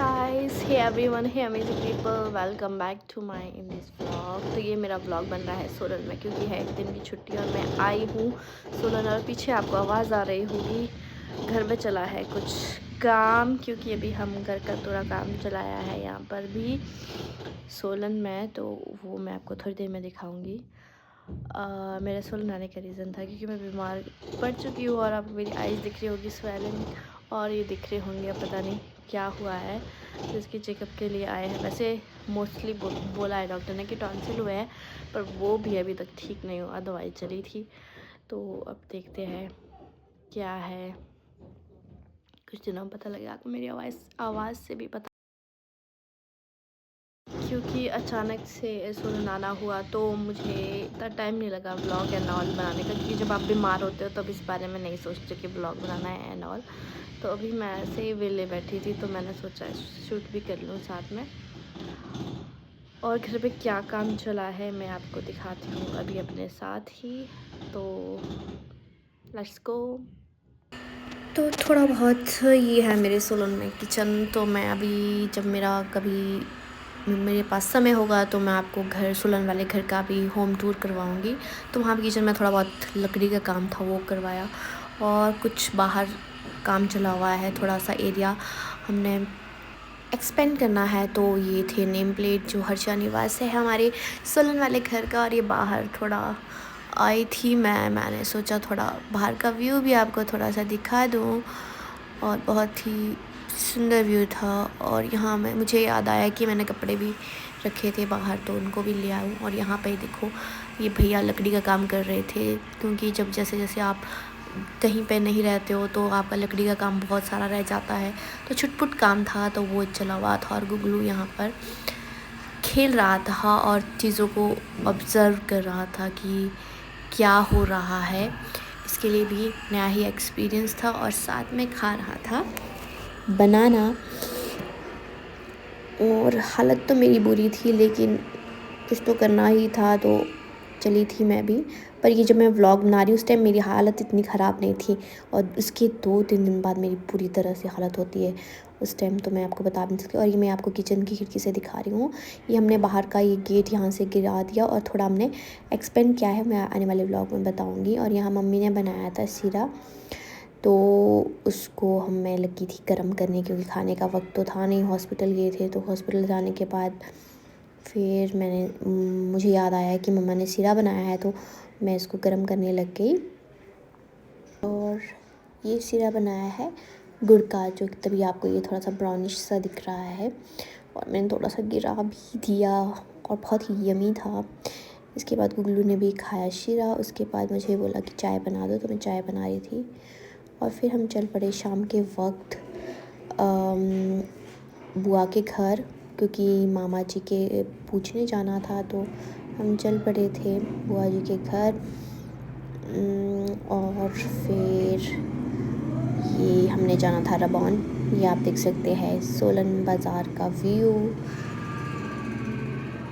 guys, hey everyone, hey amazing people, welcome back to my in this vlog। तो ये मेरा vlog बन रहा है सोलन में, क्योंकि है एक दिन की छुट्टी और मैं आई हूँ सोलन। और पीछे आपको आवाज़ आ रही होगी, घर में चला है कुछ काम, क्योंकि अभी हम घर का थोड़ा काम चलाया है यहाँ पर भी सोलन में। तो वो मैं आपको थोड़ी देर में दिखाऊँगी। मेरे सोलन आने का रीज़न था क्योंकि मैं बीमार पड़ चुकी हूँ और अब मेरी आईज़ दिख रही होगी स्वेलिंग, और ये दिख रहे होंगे, अब पता नहीं क्या हुआ है। तो इसके चेकअप के लिए आए हैं। वैसे मोस्टली बोला है डॉक्टर ने कि टॉन्सिल हुए हैं, पर वो भी अभी तक ठीक नहीं हुआ, दवाई चली थी। तो अब देखते हैं क्या है, कुछ दिनों में पता लगेगा। आपको मेरी आवाज़ से भी पता, क्योंकि अचानक से सोलन आना हुआ तो मुझे इतना टाइम नहीं लगा ब्लॉग एंड ऑल बनाने का, क्योंकि जब आप बीमार होते हो तब इस बारे में नहीं सोचते कि ब्लॉग बनाना है एंड ऑल। तो अभी मैं ऐसे ही वेले बैठी थी तो मैंने सोचा शूट भी कर लूँ साथ में। और घर पे क्या काम चला है मैं आपको दिखाती हूँ अभी अपने साथ ही। तो लेट्स गो। तो थोड़ा बहुत ये है मेरे सोलन में किचन। तो मैं अभी जब मेरे पास समय होगा तो मैं आपको घर सोलन वाले घर का भी होम टूर करवाऊंगी। तो वहाँ भी किचन में थोड़ा बहुत लकड़ी का काम था वो करवाया, और कुछ बाहर काम चला हुआ है। थोड़ा सा एरिया हमने एक्सपेंड करना है, तो ये थे नेम प्लेट जो हर्षा निवास है हमारे सोलन वाले घर का। और ये बाहर थोड़ा आई थी मैंने सोचा थोड़ा बाहर का व्यू भी आपको थोड़ा सा दिखा दूँ, और बहुत ही सुंदर व्यू था। और यहाँ मुझे याद आया कि मैंने कपड़े भी रखे थे बाहर, तो उनको भी ले आऊँ। और यहाँ पे देखो, ये भैया लकड़ी का काम कर रहे थे, क्योंकि जब जैसे जैसे आप कहीं पे नहीं रहते हो तो आपका लकड़ी का काम बहुत सारा रह जाता है। तो छुटपुट काम था तो वो चला हुआ था, और गुगलू यहाँ पर खेल रहा था और चीज़ों को ऑब्ज़र्व कर रहा था कि क्या हो रहा है। इसके लिए भी नया ही एक्सपीरियंस था। और साथ में खा रहा था बनाना। और हालत तो मेरी बुरी थी, लेकिन कुछ तो करना ही था तो चली थी मैं भी। पर ये जब मैं व्लॉग बना रही हूँ उस टाइम मेरी हालत इतनी ख़राब नहीं थी, और उसके 2-3 दिन बाद मेरी पूरी तरह से हालत होती है उस टाइम, तो मैं आपको बता नहीं सकती। और ये मैं आपको किचन की खिड़की से दिखा रही हूँ। ये हमने बाहर का ये गेट यहाँ से गिरा दिया और थोड़ा हमने एक्सपेंड किया है, मैं आने वाले व्लॉग में बताऊँगी। और यहाँ मम्मी ने बनाया था सीरा, तो उसको मैं लगी थी गर्म करने, क्योंकि खाने का वक्त तो था नहीं, हॉस्पिटल गए थे। तो हॉस्पिटल जाने के बाद फिर मुझे याद आया कि मम्मा ने सीरा बनाया है, तो मैं इसको गर्म करने लग गई। और ये सीरा बनाया है गुड़ का, जो तभी आपको ये थोड़ा सा ब्राउनिश सा दिख रहा है। और मैंने थोड़ा सा गिरा भी दिया, और बहुत ही यमी था। इसके बाद गुगलू ने भी खाया शीरा। उसके बाद मुझे बोला कि चाय बना दो, तो मैं चाय बना रही थी। और फिर हम चल पड़े शाम के वक्त बुआ के घर, क्योंकि मामा जी के पूछने जाना था, तो हम चल पड़े थे बुआ जी के घर। और फिर ये हमने जाना था रबौन। ये आप देख सकते हैं सोलन बाज़ार का व्यू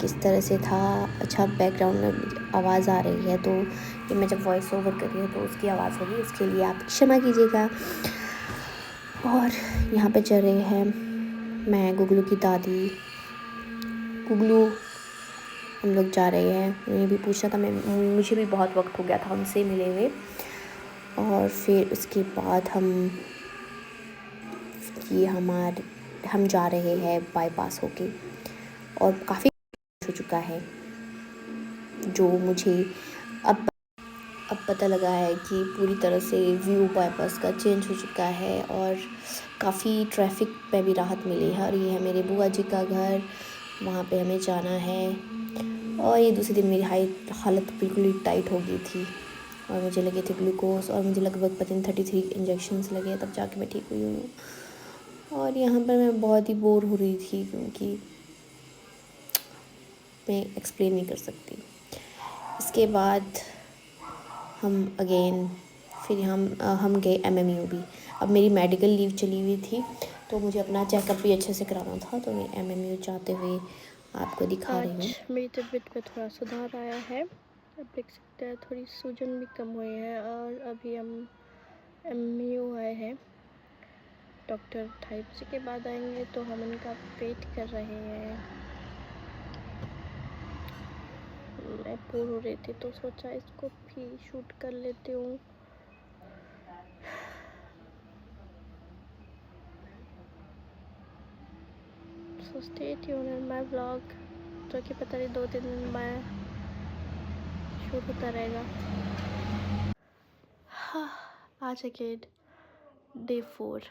किस तरह से था। अच्छा, बैकग्राउंड में आवाज़ आ रही है, तो ये मैं जब वॉइस ओवर कर रही हूँ तो उसकी आवाज़ होगी, उसके लिए आप क्षमा कीजिएगा। और यहाँ पे चल रहे हैं मैं, गुगलू की दादी, गुगलू, हम लोग जा रहे हैं। उन्हें भी पूछा था मुझे भी बहुत वक्त हो गया था उनसे मिले हुए। और फिर उसके बाद हम जा रहे हैं बाईपास होके, और काफ़ी हो चुका है, जो मुझे अब पता लगा है कि पूरी तरह से व्यू बाईपास का चेंज हो चुका है, और काफ़ी ट्रैफिक पे भी राहत मिली है। और ये है मेरे बुआ जी का घर, वहाँ पे हमें जाना है। और ये दूसरे दिन मेरी हालत बिल्कुल ही टाइट हो गई थी, और मुझे लगे थे ग्लूकोज, और मुझे लगभग पता नहीं 33 इंजेक्शन्स लगे, तब जाके मैं ठीक हुई हूँ। और यहाँ पर मैं बहुत ही बोर हो रही थी, क्योंकि मैं एक्सप्लेन नहीं कर सकती। इसके बाद फिर हम गए एमएमयू भी। अब मेरी मेडिकल लीव चली हुई थी, तो मुझे अपना चेकअप भी अच्छे से कराना था, तो मैं एमएमयू जाते हुए आपको दिखा रही हूँ। आज मेरी तबीयत में थोड़ा सुधार आया है, अब देख सकते हैं थोड़ी सूजन भी कम हुई है। और अभी हम एमएमयू आए हैं। डॉक्टर 2:30 के बाद आएंगे, तो हम उनका वेट कर रहे हैं। मैं बोर हो रही थी तो सोचा इसको भी शूट कर लेती हूँ। So stay tuned in my vlog, जो कि पता नहीं 2-3 दिन में शूट होता रहेगा। हाँ, आज अगेन डे 4।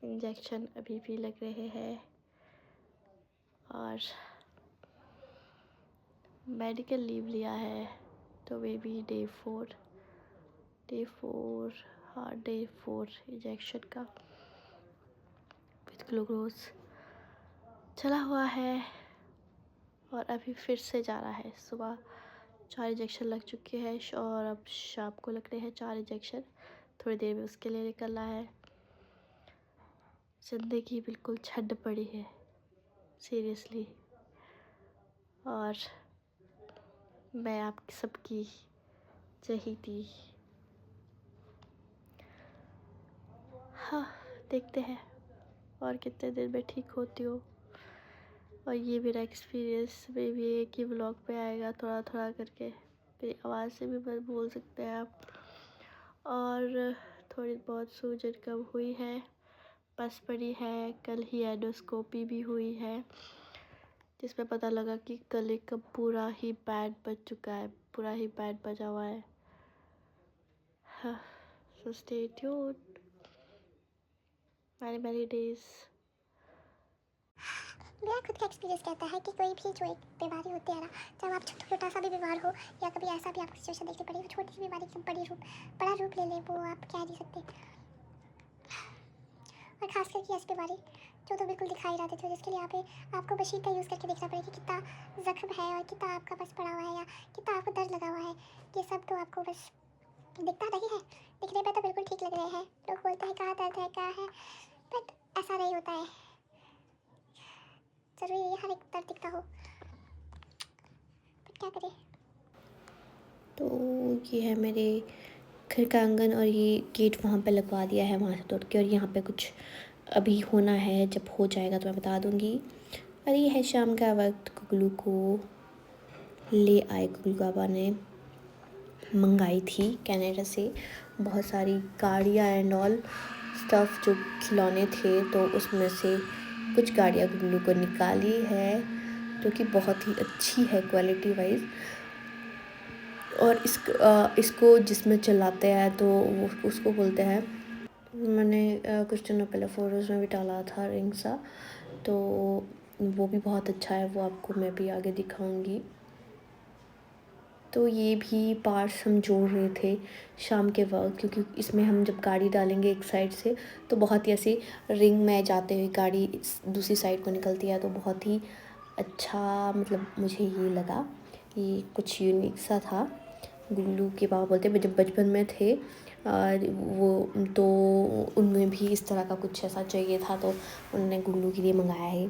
इंजेक्शन अभी भी लग रहे हैं और मेडिकल लीव लिया है, तो वे भी डे 4 हाँ डे 4 इंजेक्शन का विथ ग्लूकोज चला हुआ है। और अभी फिर से जा रहा है। सुबह 4 इंजेक्शन लग चुके हैं और अब शाम को लग रहे हैं 4 इंजेक्शन। थोड़ी देर में उसके लिए निकलना है। ज़िंदगी बिल्कुल छंड पड़ी है सीरियसली, और मैं आप सबकी चहेती। हाँ, देखते हैं और कितने दिन में ठीक होती हो। और ये मेरा एक्सपीरियंस में भी एक ही व्लॉग पे आएगा, थोड़ा थोड़ा करके। मेरी आवाज़ से भी बस बोल सकते हैं आप। और थोड़ी बहुत सूजन कम हुई है, बस पड़ी है। कल ही एंडोस्कोपी भी हुई है, जिसमें पता लगा कि गले का पूरा ही बैंड बज चुका है, पूरा ही बैंड बजा हुआ है। हाँ, so stay tuned, many days. मेरा खुद का एक्सपीरियंस कहता है कि कोई भी जो एक बीमारी होती है ना, चाहे आप छोटा सा भी बीमार हो या कभी ऐसा भी आपको सिचुएशन देखनी पड़े, वो छोटी सी बीमारी की बड़ा रूप ले ले, वो आप कह नहीं सकते। और खास करके ऐसी बीमारी जो तो बिल्कुल दिखाई ना देती हो, जिसके लिए आपको मशीन का यूज़ करके देखना पड़ेगा कि कितना जख्म है और कितना आपका बस पड़ा हुआ है या कितना आपको दर्द लगा हुआ है। ये सब तो आपको बस दिखता नहीं है, दिखने में तो बिल्कुल ठीक लग रहे हैं। लोग बोलते हैं कहाँ दर्द है, कहाँ है, बट ऐसा नहीं होता है। जरूरी नहीं हर एक दर्द दिखता हो, बट क्या करें। तो ये है मेरे घर का आंगन, और ये गेट वहाँ पे लगवा दिया है वहाँ से तोड़ के। और यहाँ पे कुछ अभी होना है, जब हो जाएगा तो मैं बता दूँगी। और ये है शाम का वक्त, गुगलू को ले आए। गुगलू बाबा ने मंगाई थी कनाडा से बहुत सारी गाड़ियाँ एंड ऑल स्टफ़, जो खिलौने थे, तो उसमें से कुछ गाड़ियाँ गुगलू को निकाली है, जो कि बहुत ही अच्छी है क्वालिटी वाइज। और इसको जिसमें चलाते हैं तो वो उसको बोलते हैं, मैंने कुछ दिनों पहले फ़ोटोज़ में भी डाला था रिंग सा, तो वो भी बहुत अच्छा है, वो आपको मैं भी आगे दिखाऊंगी। तो ये भी पार्ट्स हम जोड़ रहे थे शाम के वक्त, क्योंकि इसमें हम जब गाड़ी डालेंगे एक साइड से तो बहुत ही ऐसे रिंग में जाते हुए गाड़ी दूसरी साइड को निकलती है, तो बहुत ही अच्छा मतलब मुझे ये लगा, ये कुछ यूनिक सा था। गुल्लू के बाबा बोलते हैं जब बचपन में थे वो, तो उनमें भी इस तरह का कुछ ऐसा चाहिए था, तो उन्होंने गुल्लू के लिए मंगाया है।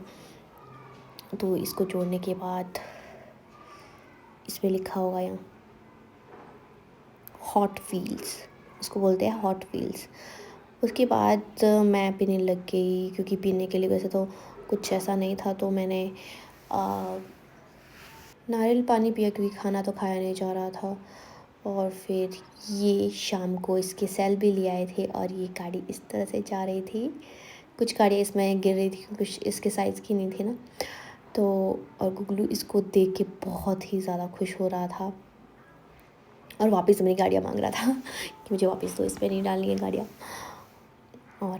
तो इसको जोड़ने के बाद इसमें लिखा होगा यहाँ हॉट व्हील्स, इसको बोलते हैं हॉट व्हील्स। उसके बाद मैं पीने लग गई, क्योंकि पीने के लिए वैसे तो कुछ ऐसा नहीं था, तो मैंने नारियल पानी पिया, क्योंकि खाना तो खाया नहीं जा रहा था। और फिर ये शाम को इसके सेल भी ले आए थे, और ये गाड़ी इस तरह से जा रही थी। कुछ गाड़ियाँ इसमें गिर रही थी, कुछ इसके साइज़ की नहीं थी ना, तो और गुगलू इसको देख के बहुत ही ज़्यादा खुश हो रहा था, और वापस अपनी गाड़ियाँ मांग रहा था कि मुझे वापस तो इस पर नहीं डालनी है गाड़ियाँ। और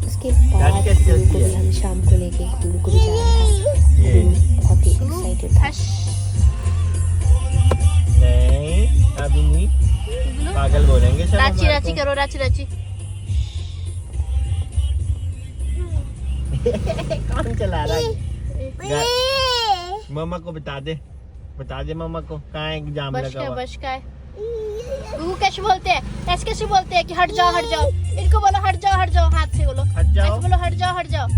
उसके बाद गुगलू को भी हम शाम को लेके गुगलू को भी जा रहा था, बहुत ही एक्साइटेड था। नहीं अभी नहीं, पागल बोलेंगे। राची राची करो, राची राची। कौन चला रहा है? मम्मा को बता दे मम्मा को, कहाँ एग्जाम लगा हुआ। बश का है। गुगू कैसे बोलते हैं, ऐसे कैसे बोलते हैं कि हट जाओ हट जाओ। इनको बोलो हट जाओ, हाथ से बोलो हट जाओ, ऐसे बोलो हट जाओ।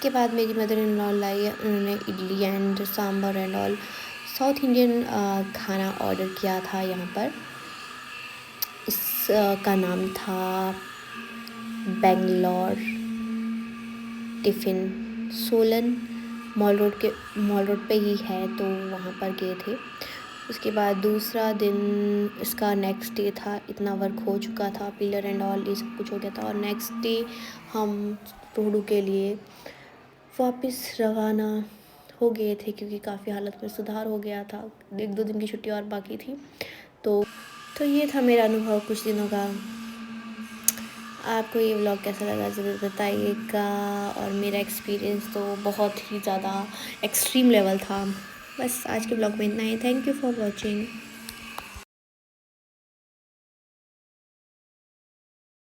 इसके बाद मेरी मदर इन लॉ लाई, उन्होंने idli and sambar and all south Indian खाना ऑर्डर किया था यहाँ पर। इसका नाम था Bangalore tiffin. Solan mall road पे ही है, तो वहाँ पर गए थे। उसके बाद दूसरा दिन इसका नेक्स्ट डे था, इतना वर्क हो चुका था, पिलर एंड ऑल ये सब कुछ हो गया था, और नेक्स्ट डे हम रोडू के लिए वापस रवाना हो गए थे, क्योंकि काफ़ी हालत में सुधार हो गया था। 1-2 दिन की छुट्टी और बाकी थी। तो ये था मेरा अनुभव कुछ दिनों का। आपको ये व्लॉग कैसा लगा ज़रूर बताइएगा। और मेरा एक्सपीरियंस तो बहुत ही ज़्यादा एक्सट्रीम लेवल था। बस आज के व्लॉग में इतना ही। Thank you for watching.